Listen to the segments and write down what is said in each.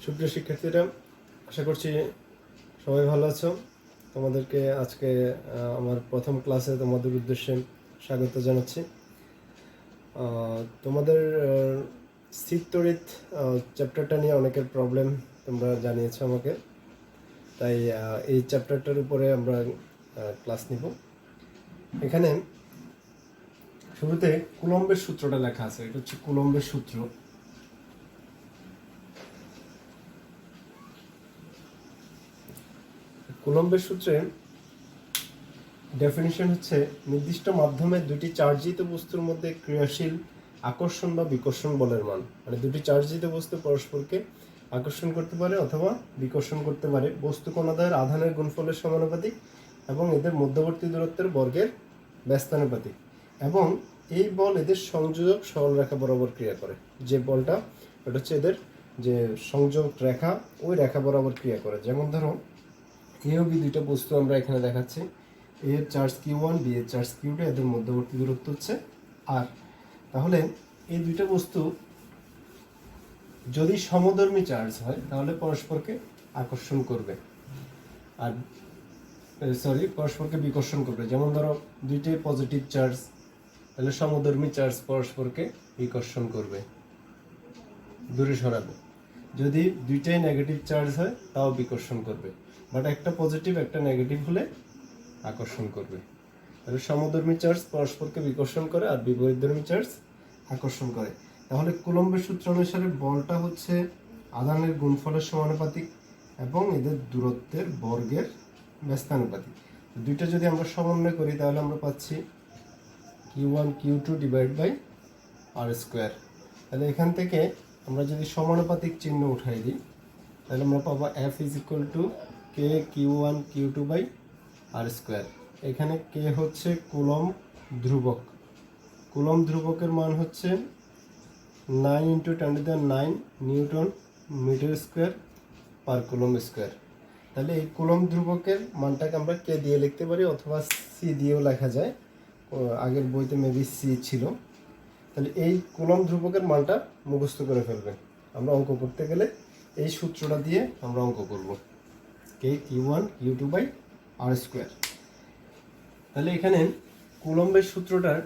সুপ্রিয় শিক্ষার্থীরা, আশা করছি সবাই ভালো আছো। তোমাদেরকে আজকে আমার প্রথম ক্লাসে তোমাদের উদ্দেশ্যে স্বাগত জানাচ্ছি। তোমাদের স্থির তড়িৎ চ্যাপ্টারটা নিয়ে অনেকের প্রবলেম তোমরা জানিয়েছো আমাকে, তাই এই চ্যাপ্টারটার উপরে আমরা ক্লাস নিব। এখানে শুরুতে কুলম্বের সূত্রটা লেখা আছে, এটা হচ্ছে কুলম্বের সূত্র। কুলম্বের সূত্রে ডেফিনিশন হচ্ছে নির্দিষ্ট মাধ্যমে দুটি চার্জিত বস্তুর মধ্যে ক্রিয়াশীল আকর্ষণ বা বিকর্ষণ বলের মান, মানে দুটি চার্জিত বস্তু পরস্পরকে আকর্ষণ করতে পারে অথবা বিকর্ষণ করতে পারে বস্তু কণাদ্বয়ের আধানের গুণফলের সমানুপাতিক এবং এদের মধ্যবর্তী দূরত্বের বর্গের ব্যস্তানুপাতিক, এবং এই বল এদের সংযোজক সরলরেখা বরাবর ক্রিয়া করে। যে বলটা ওটা হচ্ছে এদের যে সংযোগ রেখা, ওই রেখা বরাবর ক্রিয়া করে। যেমন ধরো এ ও বি দুইটা বস্তু আমরা এখানে দেখাচ্ছি, এ এর চার্জ Q1, বি এর চার্জ Q2, এদের মধ্যবর্তী দূরত্ব হচ্ছে আর। তাহলে এই দুইটা বস্তু যদি সমধর্মী চার্জ হয় তাহলে পরস্পরকে আকর্ষণ করবে, আর পরস্পরকে বিকর্ষণ করবে। যেমন ধরো দুইটাই পজিটিভ চার্জ, তাহলে সমধর্মী চার্জ পরস্পরকে বিকর্ষণ করবে, দূরে সরাবে। যদি দুইটাই নেগেটিভ চার্জ হয় তাও বিকর্ষণ করবে, বাট একটা পজিটিভ একটা নেগেটিভ হলে আকর্ষণ করবে। তাহলে সমধর্মী চার্জ পরস্পরকে বিকর্ষণ করে আর বিপরীতধর্মী চার্জ আকর্ষণ করে। তাহলে কুলম্বের সূত্র অনুসারে বলটা হচ্ছে আধানের গুণফলের সমানুপাতিক এবং এদের দূরত্বের বর্গের ব্যস্তানুপাতিক। দুইটা যদি আমরা সমন্বয় করি তাহলে আমরা পাচ্ছি Q1 Q2 divide by R square. তাহলে এখান থেকে আমরা যদি সমানুপাতিক চিহ্ন উঠাই দিই তাহলে আমরা পাবো F is equal to K Q1 Q2 by R square. এখানে কে হচ্ছে কুলম্ব ধ্রুবক, কুলম্ব ধ্রুবকের মান হচ্ছে 9 × 10⁹ newton metre square per coulomb square. তাহলে এই কুলম্ব ধ্রুবকের মানটাকে আমরা কে দিয়ে লিখতে পারি অথবা সি দিয়েও লেখা যায়, আগের বইতে মেবি সি ছিল। তাহলে এই কুলম্ব ধ্রুবকের মানটা মুখস্থ করে ফেলবেন। আমরা অঙ্ক করতে গেলে এই সূত্রটা দিয়ে আমরা অঙ্ক করব, কে Q1 Q2 by R square. তাহলে এখানে কুলম্বের সূত্রটার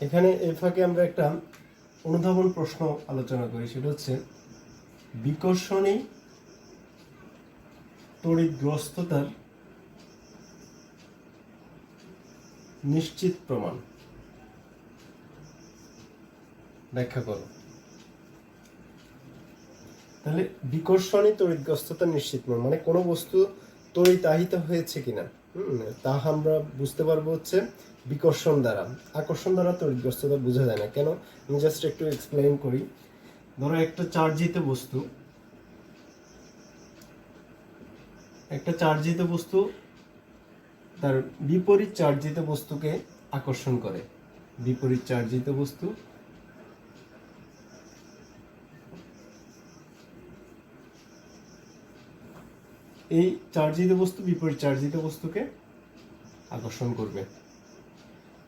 এখানে এর ফাঁকে আমরা একটা অনুধাবন প্রশ্ন আলোচনা করি, সেটা হচ্ছে বিকর্ষণী তড়িৎগ্রস্ততার নিশ্চিত প্রমাণ ব্যাখ্যা করো। তাহলে বিকর্ষণী তড়িৎগ্রস্ততার নিশ্চিত প্রমাণ মানে কোনো বস্তু তড়িতাহিত হয়েছে কিনা তা আমরা বুঝতে পারবো হচ্ছে বিকর্ষণ দ্বারা। আকর্ষণ দ্বারা তড়িৎগ্রস্ততা বোঝা যায় না কেন, আমি জাস্ট একটু এক্সপ্লেইন করি। ধরো একটা চার্জিত বস্তু তার বিপরীত চার্জিত বস্তুকে আকর্ষণ করে। বিপরীত চার্জিত বস্তু এই চার্জিত বস্তু বিপরীত চার্জিত বস্তুকে আকর্ষণ করবে।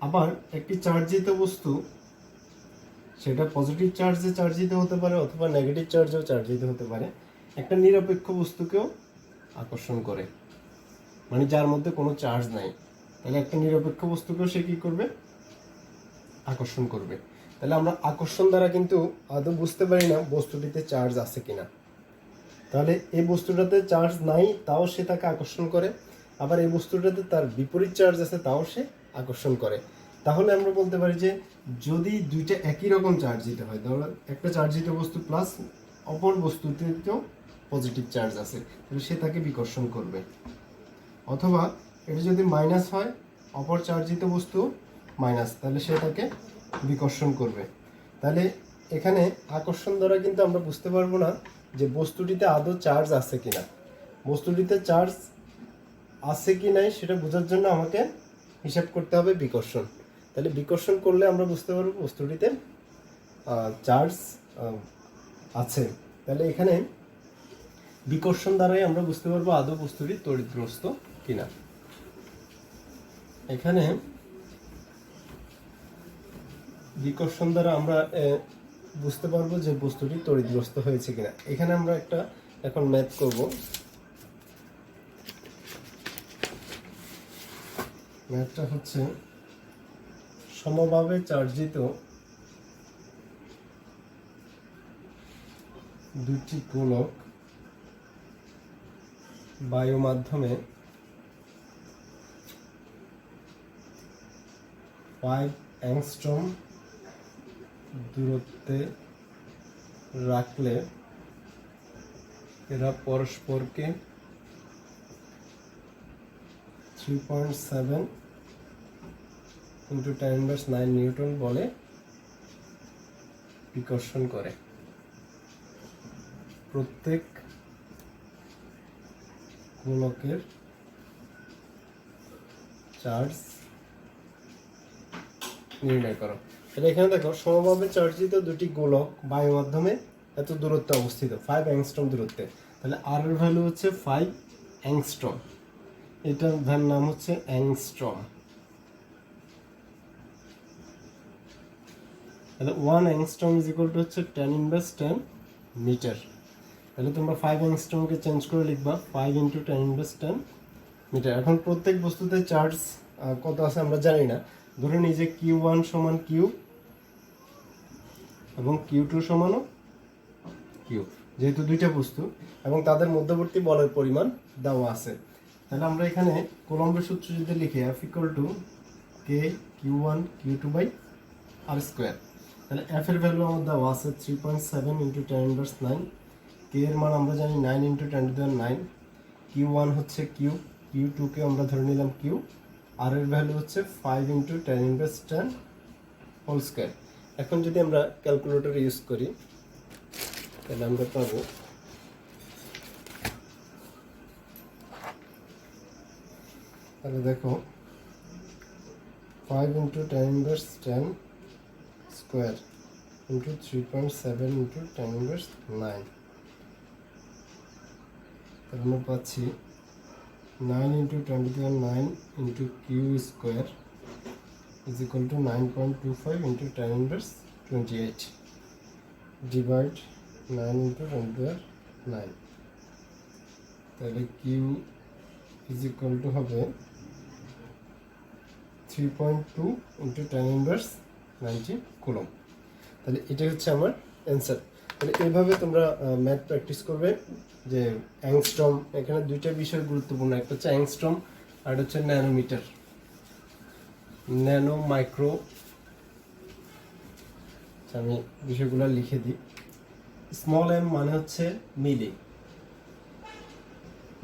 আবার একটি চার্জিত বস্তু সেটা পজিটিভ চার্জে চার্জিত হতে পারে অথবা নেগেটিভ চার্জেও চার্জিত হতে পারে, একটা নিরপেক্ষ বস্তুকেও আকর্ষণ করে, মানে যার মধ্যে কোনো চার্জ নাই। তাহলে একটা নিরপেক্ষ বস্তুকেও সে কী করবে? আকর্ষণ করবে। তাহলে আমরা আকর্ষণ দ্বারা কিন্তু আদৌ বুঝতে পারি না বস্তুটিতে চার্জ আছে কিনা। তাহলে এই বস্তুটাতে চার্জ নাই তাও সে তাকে আকর্ষণ করে, আবার এই বস্তুটাতে তার বিপরীত চার্জ আছে তাও সে আকর্ষণ করে। তাহলে আমরা বলতে পারি যে যদি দুইটা একই রকম চার্জিত হয়, ধরো একটা চার্জিত বস্তু প্লাস অপর বস্তুতেও পজিটিভ চার্জ আছে, তাহলে সে তাকে বিকর্ষণ করবে। অথবা এটা যদি মাইনাস হয়, অপর চার্জিত বস্তু মাইনাস, তাহলে সে তাকে বিকর্ষণ করবে। তাহলে এখানে আকর্ষণ দ্বারা কিন্তু আমরা বুঝতে পারবো না যে বস্তুটিতে আদৌ চার্জ আছে কিনা। বস্তুটিতে চার্জ আছে কি নাই সেটা বোঝার জন্য আমাকে হিসাব করতে হবে বিকর্ষণ। তাহলে বিকর্ষণ করলে আমরা বুঝতে পারবো বস্তুটিতে চার্জ আছে। তাহলে এখানে বিকর্ষণ দ্বারাই আমরা বুঝতে পারবো আদৌ বস্তুটি তড়িৎগ্রস্ত কিনা। এখানে বিকর্ষণ দ্বারা আমরা বুঝতে পারবো যে বস্তুটি তড়িৎগ্রস্ত হয়েছে কিনা। এখানে আমরা একটা এখন ম্যাথ করব। ম্যাথটা হচ্ছে সমভাবে চার্জিত দুটি গোলক বায়ু মাধ্যমে 5 অ্যাংস্ট্রম দূরত্বে রাখলে এরা পরস্পরকে 3.7 × 10⁻৯ নিউটন বলে বিকর্ষণ করে। প্রত্যেক গোলকের চার্জ নির্ণয় করো। তাহলে এখানে দেখো সমভাবে চার্জিত দুটি গোলক বায়ু মাধ্যমে এত দূরত্বে অবস্থিত 5 অ্যাংস্ট্রম দূরত্বে। তাহলে আর এর ভ্যালু হচ্ছে 5 অ্যাংস্ট্রম, এটার নাম হচ্ছে অ্যাংস্ট্রম। তাহলে 1 অ্যাংস্ট্রম ইজ ইকুয়াল টু হচ্ছে 10⁻10 মিটার। তাহলে তোমরা 5 অ্যাংস্ট্রমকে চেঞ্জ করে লিখবা 5 × 10⁻10 মিটার। এখন প্রত্যেক বস্তুতে চার্জ কত আছে আমরা জানি না। ধরে নিই যে Q1 সমান Q এবং Q2 সমানও Q, যেহেতু দুইটা বস্তু এবং তাদের মধ্যবর্তী বলের পরিমাণ দেওয়া আছে। তাহলে আমরা এখানে কুলম্বের সূত্র যদি লিখি F = K Q1 Q2/r²। তাহলে F এর ভ্যালু আমার দেওয়া আছে 3.7 × 10⁻৯। K এর মান আমরা জানি 9 × 10⁹। Q1 হচ্ছে Q, Q2 কে আমরা ধরে নিলাম Q, আর এর ভ্যালু হচ্ছে 5 × 10⁻10 হোল স্কয়ার। এখন যদি আমরা ক্যালকুলেটর ইউজ করি তাহলে আমরা পাবো তাহলে দেখো 5 × 10⁻10 স্কয়ার × 3.7 × 10⁻৯। তাহলে আমরা পাচ্ছি 9 × 10⁹ × Q square is equal to 9.25 × 10⁻28 divide 9 × 10⁹। তাহলে Q is equal to হবে 3.2 × 10⁻90 কুলম্ব। তাহলে এটাই হচ্ছে আমার অ্যান্সার। তাহলে এইভাবে তোমরা ম্যাথ প্র্যাকটিস করবে যে অ্যাংস্ট্রম, এখানে দুইটা বিষয় গুরুত্বপূর্ণ, একটা হচ্ছে অ্যাংস্ট্রম আর একটা হচ্ছে ন্যানোমিটার, ন্যানো মাইক্রো। আমি বিষয়গুলো লিখে দিই। স্মল m মানে হচ্ছে মিলি,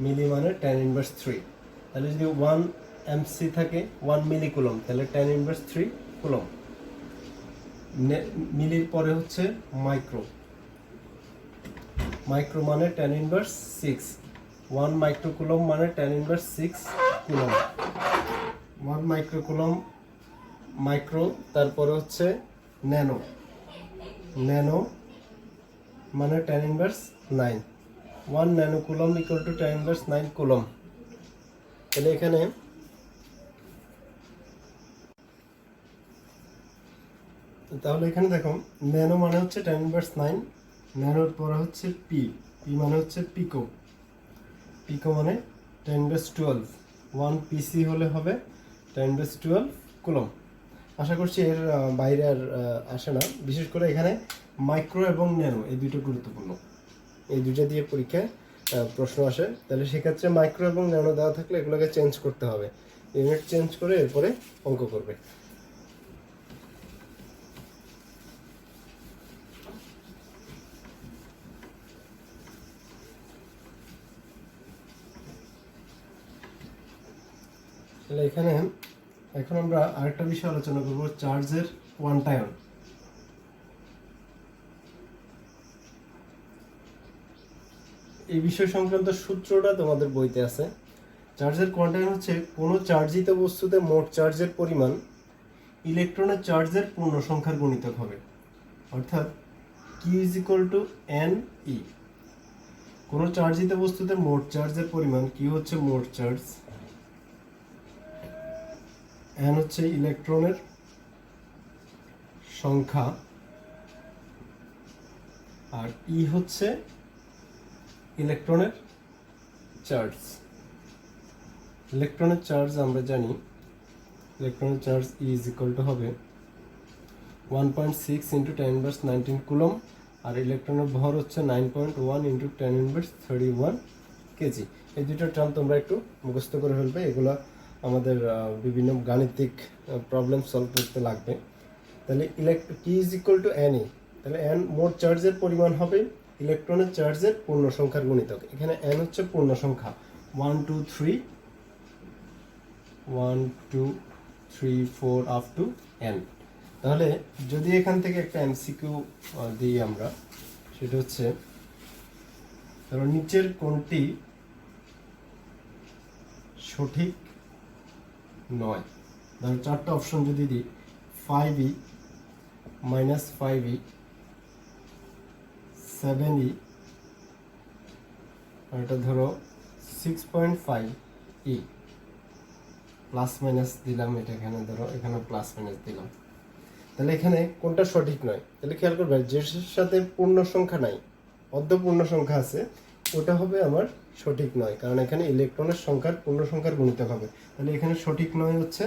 মিলি মানে 10⁻3। তাহলে যদি 1 mc থাকে 1 মিলি কুলম্ব, তাহলে 10⁻3 কুলম্ব। মিলির পরে হচ্ছে মাইক্রো, মাইক্রো মানে 10⁻6, 1 মাইক্রো কুলম্ব মানে 10⁻6 কুলম্ব। 1 মাইক্রো কুলম্ব মাইক্রো, তারপরে হচ্ছে ন্যানো, ন্যানো মানে 10⁻9, 1 nano coulomb equal to 10⁻9 coulomb. তাহলে এখানে দেখো ন্যানো মানে হচ্ছে 10⁻9, ন্যানোর পরে হচ্ছে পি, পি মানে হচ্ছে পিকো, পিকো মানে 10⁻12, 1 পিসি হলে হবে 10⁻12 কুলম্ব। আশা করছি এর বাইরে আর আসে না। বিশেষ করে এখানে মাইক্রো এবং ন্যানো এই দুটো গুরুত্বপূর্ণ, এই দুটো দিয়ে পরীক্ষায় প্রশ্ন আসে। তাহলে সেক্ষেত্রে মাইক্রো এবং ন্যানো দেওয়া থাকলে এগুলোকে চেঞ্জ করতে হবে, ইউনিট চেঞ্জ করে এরপরে অঙ্ক করবে। তাহলে এখানে এখন আমরা আরেকটা বিষয় আলোচনা করব, চার্জের কোয়ান্টায়ন। এই বিষয় সংক্রান্ত সূত্রটা তোমাদের বইতে আছে। চার্জের কোয়ান্টায়ন হচ্ছে কোনো চার্জিত বস্তুতে মোট চার্জের পরিমাণ ইলেকট্রনের চার্জের পূর্ণ সংখ্যার গুণিতক হবে, অর্থাৎ Q = NE। কোনো চার্জিত বস্তুতে মোট চার্জের পরিমাণ Q হচ্ছে মোট চার্জ, N হচ্ছে ইলেকট্রনের সংখ্যা, আর ই হচ্ছে ইলেকট্রনের চার্জ। ইলেকট্রনের চার্জ আমরা জানি, ইলেকট্রনের charge E is equal two হবে 1.6 ইন্টু 10⁻19 কুলম, আর ইলেকট্রনের ভর হচ্ছে 9.1 ইন্টু 10⁻31 কেজি। এই দুটো টার্ম তোমরা একটু মুখস্থ করে ফেলবে, এগুলো আমাদের বিভিন্ন গাণিতিক প্রবলেম সলভ করতে লাগবে। তাহলে কি is equal two N E, তাহলে এন মোট চার্জের পরিমাণ হবে ইলেকট্রনের চার্জের পূর্ণ সংখ্যার গুণিতক। এখানে এন হচ্ছে পূর্ণ সংখ্যা 1 2 3 1 2 3 4 আপ টু এন। তাহলে যদি এখান থেকে একটা এমসিকিউ দিই আমরা, সেটা হচ্ছে ধরো নিচের কোনটি সঠিক নয়। ধরো চারটা অপশন যদি দিই, 5e -5e 7e, আর এটা ধরো 6.5e, প্লাস মাইনাস দিলাম, এটা এখানে ধরো এখানে প্লাস মাইনাস দিলাম। তাহলে এখানে কোনটা সঠিক নয়, তাহলে খেয়াল করবে যে সাথে পূর্ণ সংখ্যা নাই, অর্ধ পূর্ণ সংখ্যা আছে, ওটা হবে আমার সঠিক নয়, কারণ এখানে ইলেকট্রনের সংখ্যার পূর্ণ সংখ্যার গুণিতক হবে। তাহলে এখানে সঠিক নয় হচ্ছে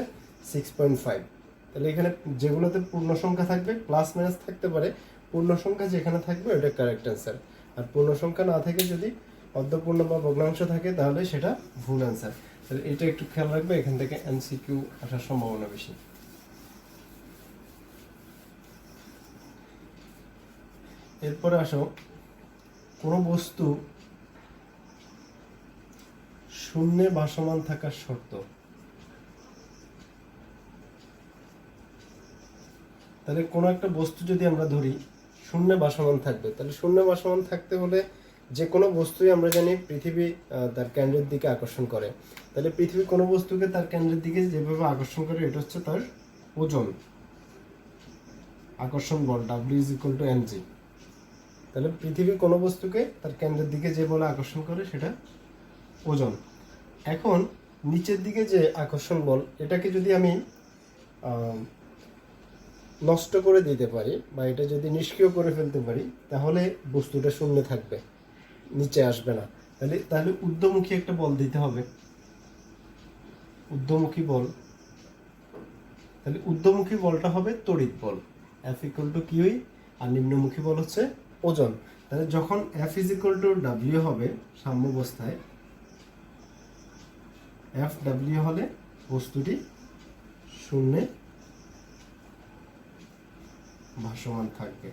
6.5। তাহলে এখানে যেগুলোতে পূর্ণ সংখ্যা থাকবে, প্লাস মাইনাস থাকতে পারে, পূর্ণ সংখ্যা যেখানে থাকবে ওটা কারেক্ট অ্যান্সার। আর পূর্ণ সংখ্যা না থেকে যদি অর্ধপূর্ণ বা ভগ্নাংশ থাকে তাহলে সেটা ভুল অ্যান্সার। তাহলে এটা একটু খেয়াল রাখবে, এখান থেকে এমসিকিউ আসার সম্ভাবনা বেশি। এরপরে আসো, কোনো বস্তু শূন্যে ভাসমান থাকার শর্ত। তাহলে কোনো একটা বস্তু যদি আমরা ধরি শূন্যে ভাসমান থাকবে, তাহলে শূন্যে ভাসমান থাকতে হলে যে কোনো বস্তুই আমরা জানি পৃথিবী তার কেন্দ্রের দিকে আকর্ষণ করে। তাহলে পৃথিবী কোনো বস্তুকে তার কেন্দ্রের দিকে যেভাবে আকর্ষণ করে, এটা হচ্ছে তার ওজন, আকর্ষণ বল, W is equal to mg। তাহলে পৃথিবী কোনো বস্তুকে তার কেন্দ্রের দিকে যে বলে আকর্ষণ করে সেটা ওজন। এখন নিচের দিকে যে আকর্ষণ বল, এটাকে যদি আমি নষ্ট করে দিতে পারি বা এটা যদি নিষ্ক্রিয় করে ফেলতে পারি, তাহলে বস্তুটা শূন্য থাকবে, নিচে আসবে না। তাহলে ঊর্ধ্বমুখী একটা বল দিতে হবে, ঊর্ধ্বমুখী বল। তাহলে ঊর্ধ্বমুখী বলটা হবে তড়িৎ বল, F ইকুয়াল টু কিউ, আর নিম্নমুখী বল হচ্ছে ওজন। তাহলে যখন F is equal two W হবে সাম্যাবস্থায়, FW হলে বস্তুটি শূন্যে ভাসমান থাকবে।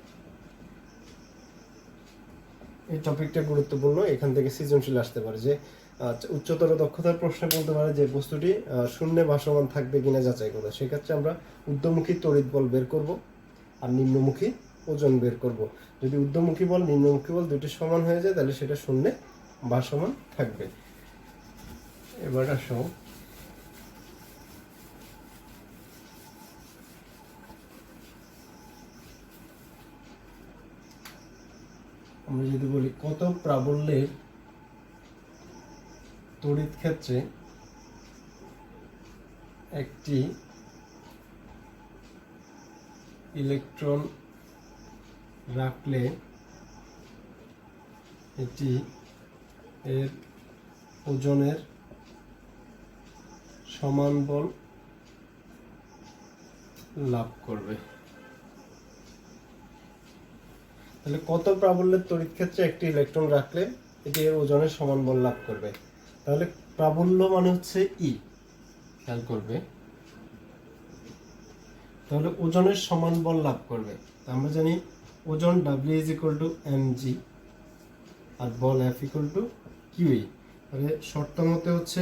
এই টপিকটা গুরুত্বপূর্ণ, এখান থেকে সৃজনশীল আসতে পারে যে উচ্চতর দক্ষতার প্রশ্নে বলতে পারে যে বস্তুটি শূন্যে ভাসমান থাকবে কিনা যাচাই করবে। সেক্ষেত্রে আমরা ঊর্ধ্বমুখী তড়িৎ বল বের করব আর নিম্নমুখী ওজন বের করব। যদি ঊর্ধ্বমুখী বল নিম্নমুখী বল দুটি সমান হয়ে যায়, তাহলে সেটা শূন্যে ভাসমান থাকবে। এবার আসো, আমরা যদি বলি কত প্রাবল্যের তড়িৎ ক্ষেত্রে একটি ইলেকট্রন রাখলে এটি এর ওজনের সমান বল লাভ করবে। তাহলে কত প্রাবল্যের তড়িৎ ক্ষেত্রে একটি ইলেকট্রন রাখলে এটি এর ওজনের সমান বল লাভ করবে। তাহলে প্রাবল্য মানে হচ্ছে ই, খেয়াল করবে। তাহলে ওজনের সমান বল লাভ করবে, আমরা জানি ওজন W is equal to mg আর বল F ইকুয়াল টু কিউই। তাহলে শর্ত মতে হচ্ছে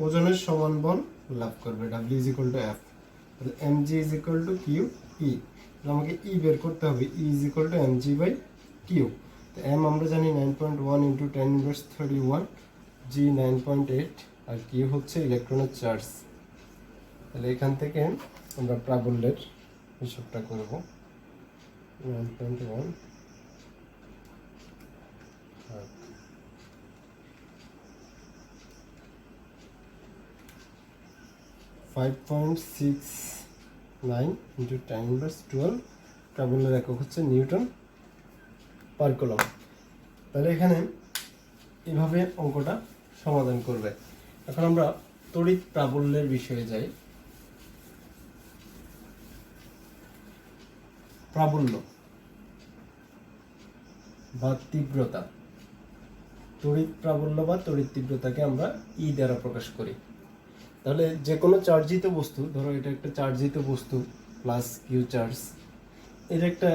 ওজনের সমান বল লাভ করবে, W is equal to F। তাহলে mg is equal to Q E, আমাকে ই বের করতে হবে, E is equal to mg by Q. তো m আমরা জানি 9.1 ইন্টু 10⁻31, g 9.8, আর কিউ হচ্ছে ইলেকট্রনের চার্জ। তাহলে এখান থেকে আমরা প্রাবল্যের হিসাবটা করব। 9.1 5.6 9 ইন্টু 10^12, প্রাবল্যের একক হচ্ছে নিউটন পার কুলম। তাহলে এখানে এভাবে অঙ্কটা সমাধান করবে। এখন আমরা তড়িৎ প্রাবল্যের বিষয়ে যাই। প্রাবল্য বা তীব্রতা, তড়িৎ প্রাবল্য বা তড়িৎ তীব্রতাকে আমরা ই দ্বারা প্রকাশ করি। তাহলে যে কোনো চার্জিত বস্তু, ধরো এটা একটা চার্জিত বস্তু প্লাস কিউ চার্জ, এর একটা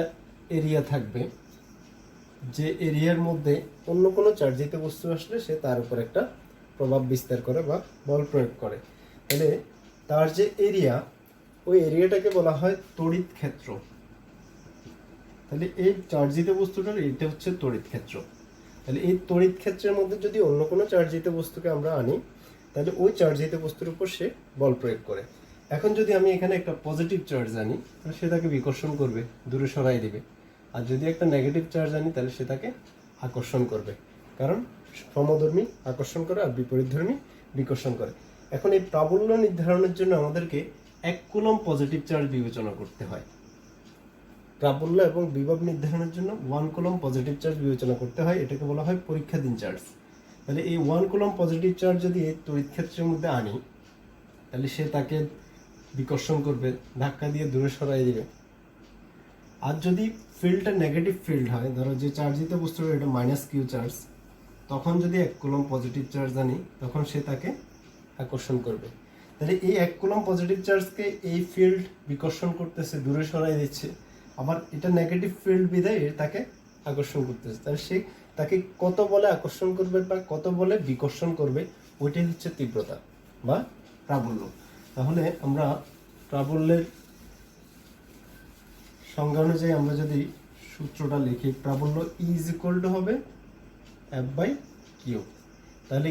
এরিয়া থাকবে, যে এরিয়ার মধ্যে অন্য কোনো চার্জিত বস্তু আসলে সে তার উপর একটা প্রভাব বিস্তার করে বা বল প্রয়োগ করে। তাহলে তার যে এরিয়া, ওই এরিয়াটাকে বলা হয় তড়িৎ ক্ষেত্র। তাহলে এই চার্জিত বস্তুটার এটা হচ্ছে তড়িৎ ক্ষেত্র। তাহলে এই তড়িৎ ক্ষেত্রের মধ্যে যদি অন্য কোনো চার্জিত বস্তুকে আমরা আনি, তাহলে ওই চার্জিত বস্তুর উপর সে বল প্রয়োগ করে। এখন যদি আমি এখানে একটা পজিটিভ চার্জ আনি, তাহলে সে তাকে বিকর্ষণ করবে, দূরে সরাই দিবে। আর যদি একটা নেগেটিভ চার্জ আনি, তাহলে সে তাকে আকর্ষণ করবে, কারণ সমধর্মী আকর্ষণ করে আর বিপরীতধর্মী বিকর্ষণ করে। এখন এই প্রাবল্য নির্ধারণের জন্য আমাদেরকে 1 কুলম্ব পজিটিভ চার্জ বিবেচনা করতে হয়। প্রাবল্য এবং বিভব নির্ধারণের জন্য 1 কুলম্ব পজিটিভ চার্জ বিবেচনা করতে হয়। এটাকে বলা হয় পরীক্ষাধীন চার্জ। তাহলে এই 1 কুলম্ব পজিটিভ চার্জ যদি এই তড়িৎ ক্ষেত্রের মধ্যে আনি, তাহলে সে তাকে বিকর্ষণ করবে, ধাক্কা দিয়ে দূরে সরাই দিবে। আর যদি ফিল্ডটা নেগেটিভ ফিল্ড হয়, ধরো যে চার্জিত বস্তুর এটা মাইনাস কিউ চার্জ, তখন যদি 1 কুলম্ব পজিটিভ চার্জ আনি, তখন সে তাকে আকর্ষণ করবে। তাহলে এই 1 কুলম্ব পজিটিভ চার্জকে এই ফিল্ড বিকর্ষণ করতেছে, দূরে সরাই দিচ্ছে। আবার এটা নেগেটিভ ফিল্ড বিধায় তাকে আকর্ষণ করতেছে। তাহলে সে তাকে কত বলে আকর্ষণ করবে বা কত বলে বিকর্ষণ করবে, ওইটাই হচ্ছে তীব্রতা বা প্রাবল্য। তাহলে আমরা প্রাবল্যের সংজ্ঞা অনুযায়ী আমরা যদি সূত্রটা লিখি, প্রাবল্য ইজ ইকুয়াল টু হবে F/Q। তাহলে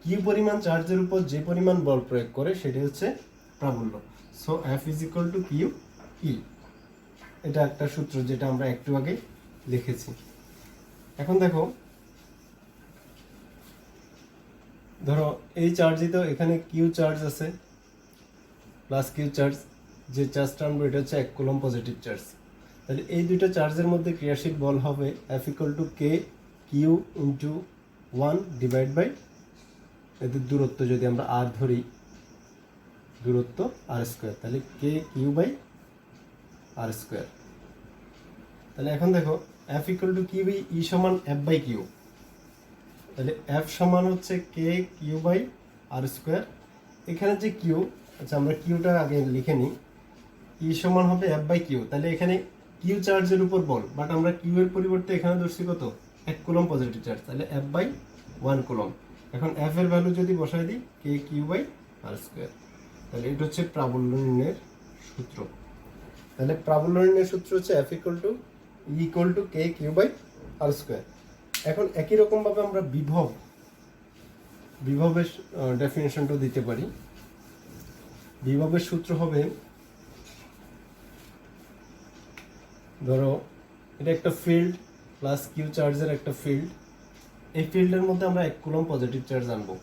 কিউ পরিমাণ চার্জের উপর যে পরিমাণ বল প্রয়োগ করে সেটা হচ্ছে প্রাবল্য। So F is equal to Q E. এটা একটা সূত্র যেটা আমরা একটু আগে লিখেছি। এখন দেখো, ধরো এই চার্জিত এখানে কিউ চার্জ আছে প্লাস কিউ চার্জ, যে চার্জটা আনবো এটা হচ্ছে 1 কুলম্ব পজিটিভ চার্জ। তাহলে এই দুইটা চার্জের মধ্যে ক্রিয়াশীল বল হবে F equal to K Q into 1 divide by এদের দূরত্ব, যদি আমরা আর ধরি, দূরত্ব আর স্কোয়ার, তাহলে K Q by R square. তাহলে এখন দেখো F equal to Q by E সমান F/Q। তাহলে F সমান হচ্ছে K Q by R square. এখানে যে কিউ, আচ্ছা আমরা কিউটা আগে লিখে নিই, ই সমান হবে F/Q। তাহলে এখানে কিউ চার্জের উপর বল, বাট আমরা কিউ এর পরিবর্তে এখানে ধরছি কত, 1 কুলম্ব পজিটিভ চার্জ, তাহলে F/1 কুলম্ব। এখন F এর ভ্যালু যদি বসাই দিই, কে কিউ বাই আর স্কোয়ার। তাহলে এটা হচ্ছে প্রাবল্য নির্ণয়ের সূত্র। তাহলে প্রাবল্য নির্ণয়ের সূত্র হচ্ছে F equal to K Q by R square. এখন একই রকম ভাবে আমরা বিভবের ডেফিনেশনটা দিতে পারি। বিভবের সূত্র হবে, ধরো এটা একটা ফিল্ড প্লাস কিউ চার্জের একটা ফিল্ড। এই ফিল্ডের মধ্যে আমরা 1 কুলম্ব পজিটিভ চার্জ আনবো।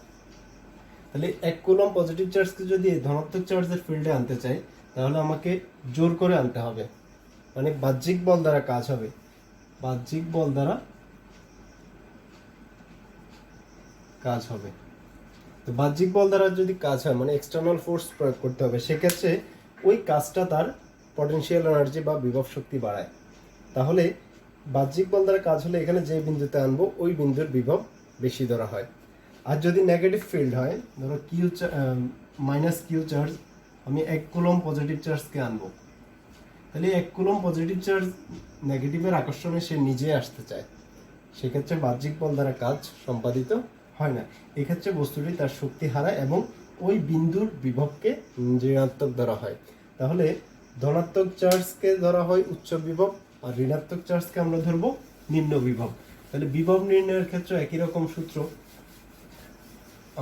তাহলে 1 কুলম্ব পজিটিভ চার্জকে যদি ধনাত্মক চার্জের ফিল্ডে আনতে চাই, তাহলে আমাকে জোর করে আনতে হবে, মানে বাহ্যিক বল দ্বারা কাজ হবে। বাহ্যিক বল দ্বারা কাজ হবে। তো বাহ্যিক বল দ্বারা যদি কাজ হয়, মানে এক্সটার্নাল ফোর্স প্রয়োগ করতে হবে, সেক্ষেত্রে ওই কাজটা তার পটেনশিয়াল এনার্জি বা বিভব শক্তি বাড়ায়। তাহলে বাহ্যিক বল দ্বারা কাজ হলে এখানে যে বিন্দুতে আনবো ওই বিন্দুর বিভব বেশি ধরা হয়। আর যদি নেগেটিভ ফিল্ড হয়, ধরো কিউ মাইনাস কিউ চার্জ, আমি 1 কুলম্ব পজিটিভ চার্জকে আনবো, তাহলে 1 কুলম্ব পজিটিভ চার্জ নেগেটিভের আকর্ষণে সে নিজে আসতে চায়, সেক্ষেত্রে বাহ্যিক বল দ্বারা কাজ সম্পাদিত হয় না। এক্ষেত্রে বস্তুটি তার শক্তি হারায় এবং ওই বিন্দুর বিভবকে ঋণাত্মক ধরা হয়। তাহলে ধনাত্মক চার্জকে ধরা হয় উচ্চ বিভব, আর ঋণাত্মক চার্জকে আমরা ধরবো নিম্ন বিভব। তাহলে বিভব নির্ণয়ের ক্ষেত্রে একই রকম সূত্র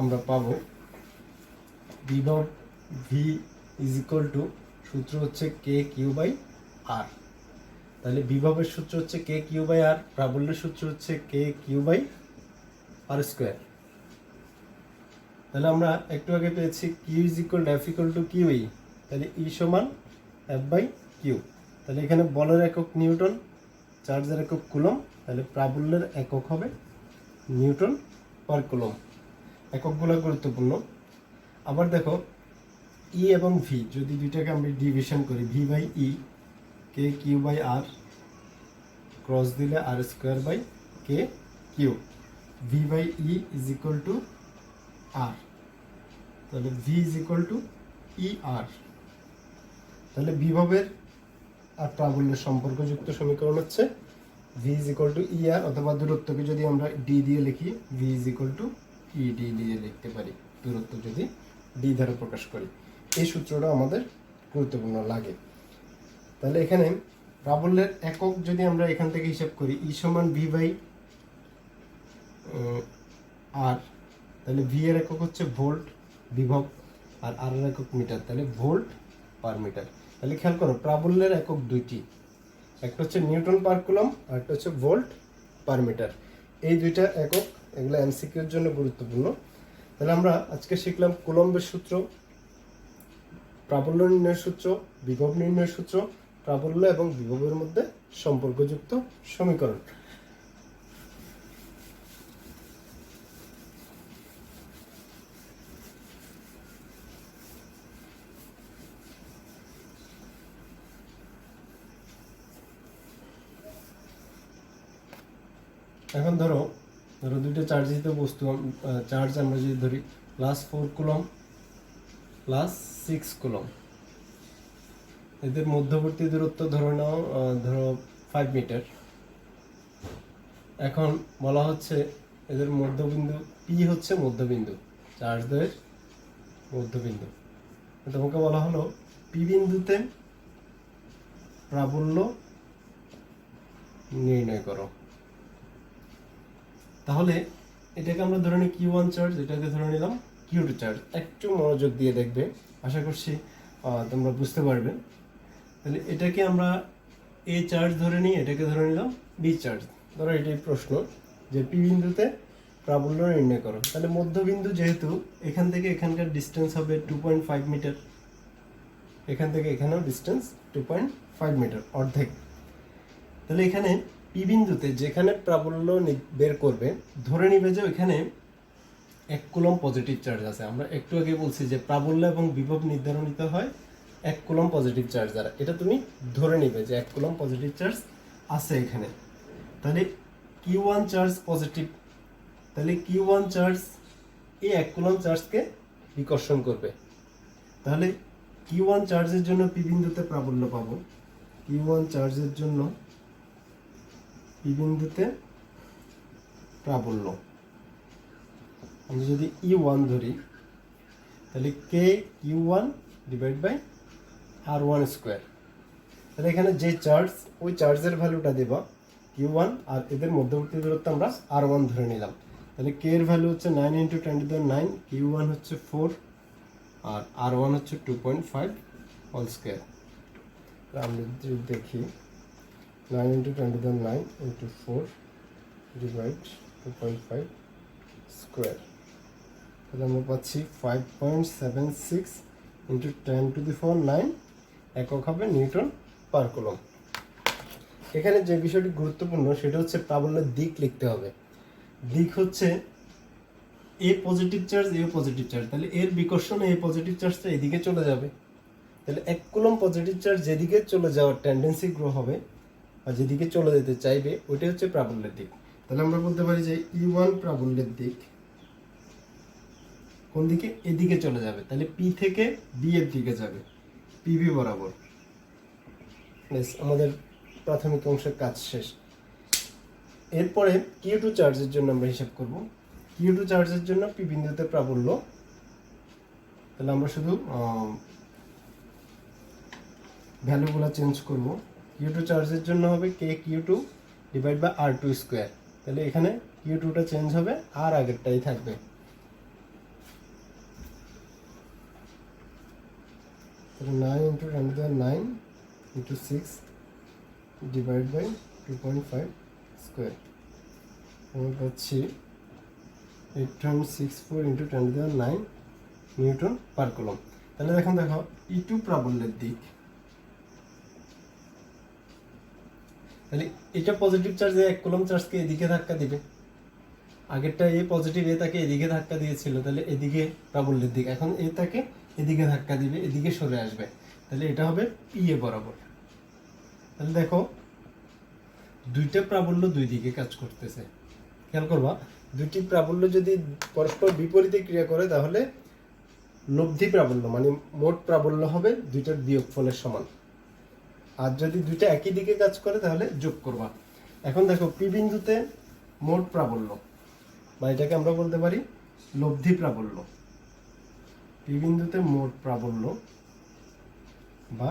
আমরা পাবো। বিভব ভি ইজ ইকুয়াল টু, সূত্র হচ্ছে কে কিউ বাই আর। তাহলে বিভবের সূত্র হচ্ছে কে কিউ বাই আর, প্রাবল্যের সূত্র হচ্ছে K Q by R square. তাহলে আমরা একটু আগে পেয়েছি Q is equal to F equal to Q E. তাহলে ই সমান এফ বাই কিউ। তাহলে এখানে বলের একক নিউটন, চার্জের একক কুলম, তাহলে প্রাবল্যের একক হবে নিউটন পার কুলম। এককগুলো গুরুত্বপূর্ণ। আবার দেখো ই এবং ভি যদি দুইটাকে আমরা ডিভিশন করি, V by E, K Q by R, cross দিলে R square by K Q, V by E is equal to R, তাহলে V is equal to E R. তাহলে বিভবের আর প্রাবল্যের সম্পর্কযুক্ত সমীকরণ হচ্ছে V is equal to E R, অথবা দূরত্বকে যদি আমরা ডি দিয়ে লিখি, V is equal to E D দিয়ে লিখতে পারি, দূরত্ব যদি ডি দ্বারা প্রকাশ করি। এই সূত্রটা আমাদের গুরুত্বপূর্ণ লাগে। তাহলে এখানে প্রাবল্যের একক যদি আমরা এখান থেকে হিসাব করি, ই সমান ভি বাই আর, তাহলে ভি এর একক হচ্ছে ভোল্ট বিভব, আর আর এর একক মিটার, তাহলে ভোল্ট পার মিটার। তাহলে খেয়াল করো প্রাবল্যের একক দুইটি, একটা হচ্ছে নিউটন পার কুলম আর একটা হচ্ছে ভোল্ট পার মিটার। এই দুইটা একক এগুলো এমসিকিউর জন্য গুরুত্বপূর্ণ। তাহলে আমরা আজকে শিখলাম কুলম্বের সূত্র, প্রাবল্য নির্ণয়ের সূত্র, বিভব নির্ণয়ের সূত্র, প্রাবল্য এবং বিভবের মধ্যে সম্পর্কযুক্ত সমীকরণ। এখন ধরো দুইটা চার্জিত বস্তু, চার্জ আমরা যদি ধরি +4 কুলম +6 কুলম, এদের মধ্যবর্তী দূরত্ব ধরে নাও ধরো 5 মিটার। এখন বলা হচ্ছে এদের মধ্যবিন্দু পি হচ্ছে মধ্যবিন্দু, চার্জের মধ্যবিন্দু। তোমাকে বলা হলো পি বিন্দুতে প্রাবল্য নির্ণয় করো। তাহলে এটাকে আমরা ধরে নিই কিউ ওয়ান চার্জ, এটাকে ধরে নিলাম কিউ টু চার্জ। একটু মনোযোগ দিয়ে দেখবে, আশা করছি তোমরা বুঝতে পারবে। তাহলে এটাকে আমরা এ চার্জ ধরে নিই, এটাকে ধরে নিলাম বি চার্জ। ধরো এটাই প্রশ্ন যে পি বিন্দুতে প্রাবল্য নির্ণয় করো। তাহলে মধ্যবিন্দু যেহেতু এখান থেকে এখানকার ডিস্টেন্স হবে 2.5 মিটার, এখান থেকে এখানেও ডিস্টেন্স 2.5 মিটার, অর্ধেক। তাহলে এখানে পি বিন্দুতে যেখানে প্রাবল্য বের করবে, ধরে নিবে যে এখানে 1 কুলম পজিটিভ চার্জ আছে। আমরা একটু আগে বলছি যে প্রাবল্য এবং বিভব নির্ধারণিত হয় 1 কুলম পজিটিভ চার্জ দ্বারা। এটা তুমি ধরে নিবে যে 1 কুলম পজিটিভ চার্জ আছে এখানে। তাহলে কিউ ওয়ান চার্জ পজিটিভ, তাহলে কিউ ওয়ান চার্জ এই 1 কুলম চার্জকে বিকর্ষণ করবে। তাহলে কিউ ওয়ান চার্জের জন্য পি বিন্দুতে প্রাবল্য পাবো, কিউ ওয়ান চার্জের জন্য পি বিন্দুতে প্রাবল্য আমি যদি ই ওয়ান ধরি, তাহলে K Q one divide by R one square. তাহলে এখানে যে চার্জ, ওই চার্জের ভ্যালুটা দেবা কিউ ওয়ান, আর এদের মধ্যবর্তী দূরত্ব আমরা আর ওয়ান ধরে নিলাম। তাহলে কে এর ভ্যালু হচ্ছে 9 × 10⁹, কিউ ওয়ান হচ্ছে 4 আর আর ওয়ান হচ্ছে 2.5 হোল স্কোয়ার। আমরা যদি দেখি 9 × 10⁹ × 4 ডিভাইড 2.5 স্কোয়ার, তাহলে আমরা পাচ্ছি 5.76 × 10⁹ একক হবে নিউটন পার কুলম। এখানে যে বিষয়টি গুরুত্বপূর্ণ সেটা হচ্ছে প্রাবল্যের দিক লিখতে হবে। দিক হচ্ছে এ পজিটিভ চার্জ, এ পজিটিভ চার্জ, তাহলে এর বিকর্ষণে এ পজিটিভ চার্জটা এদিকে চলে যাবে। তাহলে 1 কুলম পজিটিভ চার্জ যেদিকে চলে যাওয়ার টেন্ডেন্সি গ্রো হবে আর যেদিকে চলে যেতে চাইবে, ওইটাই হচ্ছে প্রাবল্যের দিক। তাহলে আমরা বলতে পারি যে ই ওয়ান প্রাবল্যের দিক কোন দিকে? এদিকে চলে যাবে। তাহলে পি থেকে বি এর দিকে যাবে, পিবি বরাবর। আমাদের প্রাথমিক অংশের কাজ শেষ। এরপরে কিউ টু চার্জের জন্য আমরা হিসাব করব। কিউ টু চার্জের জন্য পি বিন্দুতে প্রাবল্য, তাহলে আমরা শুধু ভ্যালুগুলো চেঞ্জ করব। কিউ টু চার্জের জন্য হবে K Q two divide by R two square. তাহলে এখানে কিউ টুটা চেঞ্জ হবে, আর আগেরটাই থাকবে। তাহলে 9 × 10⁹ × 6 ডিভাইড বাই 2.5 স্কোয়ার, আমরা পাচ্ছি 8.64 × 10⁹ নিউটন পার কুলম। তাহলে দেখো ই টু প্রাবল্যের দিক, তাহলে এটা পজিটিভ চার্জ এক কুলম্ব চার্জকে এদিকে ধাক্কা দিবে, আগেরটা এ পজিটিভ এ তাকে এদিকে ধাক্কা দিয়েছিল, তাহলে এদিকে প্রাবল্যের দিকে, এখন এ তাকে এদিকে ধাক্কা দিবে, এদিকে সরে আসবে, তাহলে এটা হবে পি এ বরাবর। তাহলে দেখো দুইটা প্রাবল্য দুই দিকে কাজ করতেছে। খেয়াল করবা, দুইটি প্রাবল্য যদি পরস্পর বিপরীতে ক্রিয়া করে তাহলে লব্ধি প্রাবল্য মানে মোট প্রাবল্য হবে দুইটার বিয়োগফলের সমান। আর যদি দুইটা একই দিকে কাজ করে তাহলে যোগ করবা। এখন দেখো পি বিন্দুতে মোট প্রাবল্য বা এটাকে আমরা বলতে পারি লব্ধি প্রাবল্য। পি বিন্দুতে মোট প্রাবল্য বা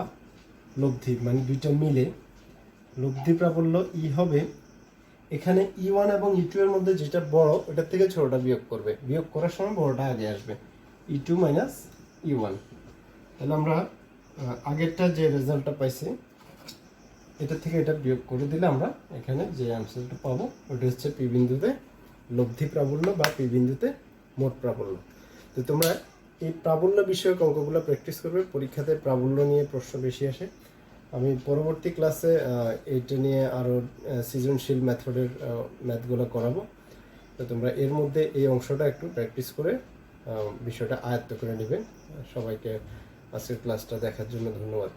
লব্ধি মানে দুইটা মিলে লব্ধি প্রাবল্য ই হবে, এখানে E1 এবং E2 এর মধ্যে যেটা বড় ওটার থেকে ছোটটা বিয়োগ করবে, বিয়োগ করার সময় বড়টা আগে আসবে, E2 মাইনাস E1। তাহলে আমরা আগেরটা যে রেজাল্টটা পাইছি এটা থেকে এটা বিয়োগ করে দিলে আমরা এখানে যে অ্যান্সারটা পাবো ওটা হচ্ছে পি বিন্দুতে লব্ধি প্রাবল্য বা পি বিন্দুতে মোট প্রাবল্য। তো তোমরা এই প্রাবল্য বিষয়ক অঙ্কগুলো প্র্যাকটিস করবে, পরীক্ষাতে প্রাবল্য নিয়ে প্রশ্ন বেশি আসে। আমি পরবর্তী ক্লাসে এইটা নিয়ে আরও সৃজনশীল মেথডের ম্যাথগুলো করাবো। তো তোমরা এর মধ্যে এই অংশটা একটু প্র্যাকটিস করে বিষয়টা আয়ত্ত করে নেবে। সবাইকে আজকের ক্লাসটা দেখার জন্য ধন্যবাদ।